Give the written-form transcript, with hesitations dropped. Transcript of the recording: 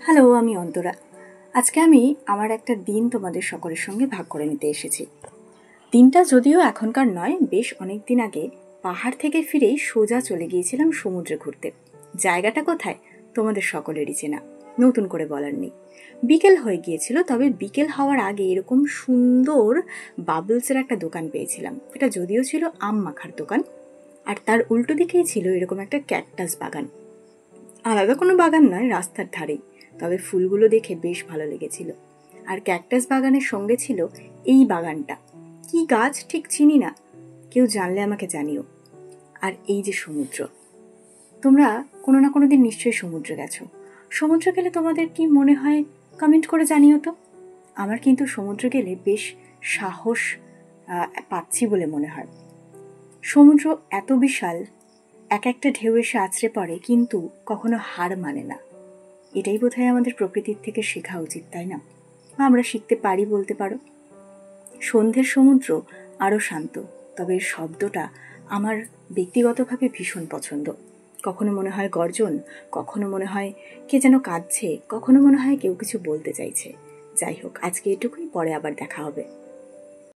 Hello, আমি অন্তরা। আজকে আমি আমার একটা দিন তোমাদের সকলের সঙ্গে ভাগ করে নিতে এসেছি। দিনটা যদিও এখনকার নয়, বেশ অনেক দিন আগে পাহাড় থেকে ফিরেই সোজা চলে গিয়েছিলাম সমুদ্রে ঘুরতে। জায়গাটা কোথায় তোমাদের সকলেরই চেনা, নতুন করে বলার নেই। বিকেল হয়ে গিয়েছিল, তবে বিকেল হওয়ার আগে এরকম সুন্দর বাবলসের একটা দোকান পেয়েছিলাম। এটা যদিও ছিল আম মাখার দোকান, আর তার উল্টো দিকেই ছিল এরকম একটা ক্যাকটাস বাগান। আলাদা কোনো বাগান নয়, রাস্তার ধারেই, তবে ফুলগুলো দেখে বেশ ভালো লেগেছিল। আর ক্যাকটাস বাগানের সঙ্গে ছিল এই বাগানটা। কি গাছ ঠিক চিনি না, কেউ জানলে আমাকে জানিও। আর এই যে সমুদ্র, তোমরা কোনো না কোনো দিন নিশ্চয়ই সমুদ্রে গেছো। সমুদ্রে গেলে তোমাদের কি মনে হয় কমেন্ট করে জানিও তো। আমার কিন্তু সমুদ্রে গেলে বেশ সাহস পাচ্ছি বলে মনে হয়। সমুদ্র এত বিশাল, এক একটা ঢেউ এসে আছড়ে পড়ে, কিন্তু কখনো হার মানে না। এটাই বোধহয় আমাদের প্রকৃতির থেকে শেখা উচিত, তাই না? আমরা শিখতে পারি বলতে পারো। সন্ধ্যের সমুদ্র আরও শান্ত, তবে এর শব্দটা আমার ব্যক্তিগতভাবে ভীষণ পছন্দ। কখনো মনে হয় গর্জন, কখনো মনে হয় কে যেন কাঁদছে, কখনো মনে হয় কেউ কিছু বলতে চাইছে। যাই হোক, আজকে এটুকুই, পরে আবার দেখা হবে।